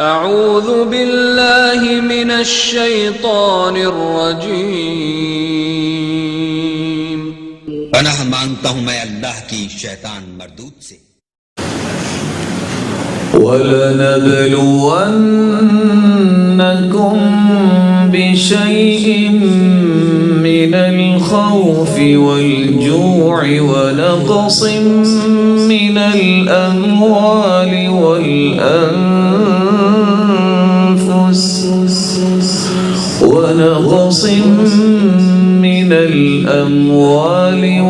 اعوذ باللہ من الشیطان الرجیم، پناہ مانگتا ہوں میں اللہ کی شیطان مردود سے۔ وَلَنَبْلُوَنَّكُمْ بِشَيْءٍ مِّنَ الْخَوْفِ وَالْجُوعِ وَنَقْصٍ مِّنَ الْأَمْوَالِ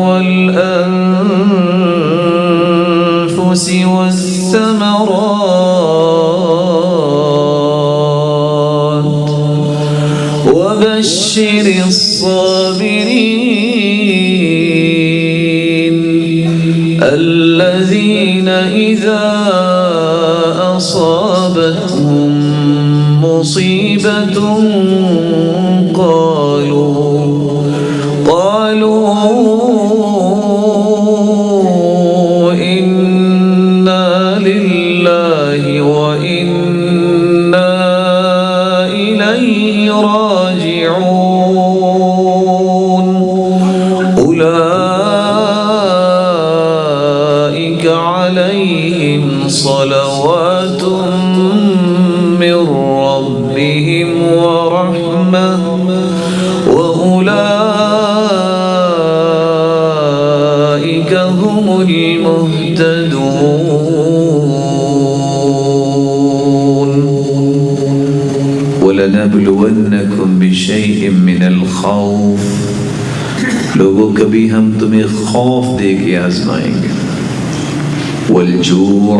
وَالْأَنفُسِ والثمرات وبشر الصابرين الذين إذا أصابتهم مصيبة صلوات من ربهم ورحمة وأولئك هم المهتدون وَلَنَبْلُوَنَّكُمْ بِشَيْءٍ مِّنَ الْخَوْفِ لوگوں کبھی ہم تمہیں خوف دے کے آزمائیں گے، والجوع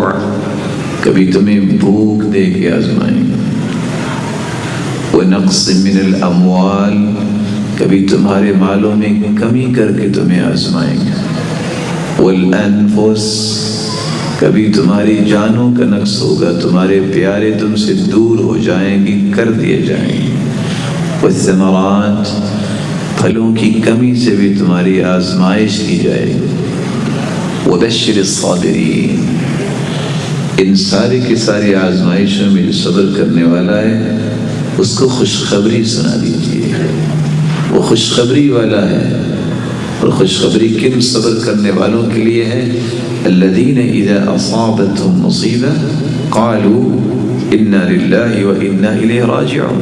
کبھی تمہیں بھوک دے کے آزمائیں گے، ونقص من الاموال کبھی تمہارے مالوں میں کمی کر کے تمہیں آزمائیں گے، والانفس کبھی تمہاری جانوں کا نقص ہوگا، تمہارے پیارے تم سے دور ہو جائیں گے، کر دیے جائیں گے، والثمرات پھلوں کی کمی سے بھی تمہاری آزمائش کی جائے گی، وبشر الصابرین ان ساری کی ساری آزمائشوں میں جو صبر کرنے والا ہے اس کو خوشخبری سنا دیجیے، وہ خوشخبری والا ہے، اور خوشخبری کن صبر کرنے والوں کے لیے ہے؟ الذین اذا اصابتهم مصیبہ قالوا انا للہ وانا الیہ راجعون،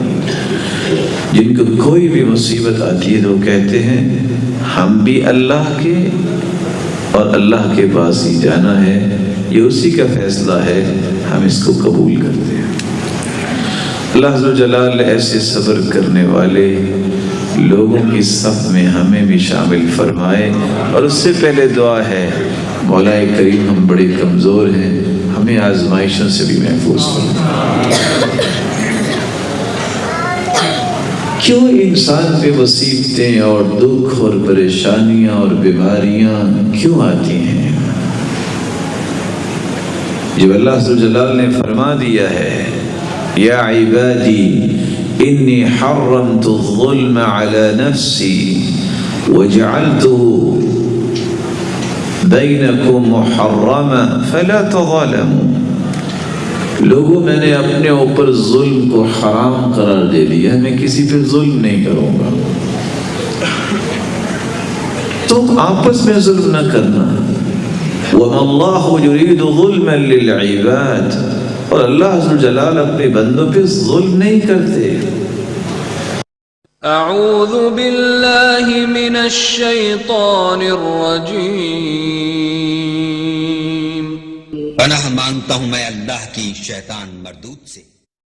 جن کو کوئی بھی مصیبت آتی ہے تو وہ کہتے ہیں ہم بھی اللہ کے اور اللہ کے پاس ہی جانا ہے، یہ اسی کا فیصلہ ہے، ہم اس کو قبول کرتے ہیں۔ اللہ عز و جلال ایسے صبر کرنے والے لوگوں کی صف میں ہمیں بھی شامل فرمائے، اور اس سے پہلے دعا ہے مولا کریم ہم بڑے کمزور ہیں، ہمیں آزمائشوں سے بھی محفوظ کریں۔ کیوں انسان پہ مصیبتیں اور دکھ اور پریشانیاں اور بیماریاں کیوں آتی ہیں؟ جب اللہ عز و جلال نے فرما دیا ہے یا عبادی انی حرمت الظلم علی نفسی وجعلته بینکم محرما فلا تظالموا، لوگوں میں نے اپنے اوپر ظلم کو حرام قرار دے دیا، میں کسی پہ ظلم نہیں کروں گا، تم آپس میں ظلم نہ کرنا، وَمَا اللَّهُ يُرِيدُ ظُلْمًا لِلْعِبَادِ اور اللہ عز و جلال اپنے بندوں پہ ظلم نہیں کرتے۔ اعوذ باللہ من الشیطان الرجیم، پناہ مانگتا ہوں میں اللہ کی شیطان مردود سے۔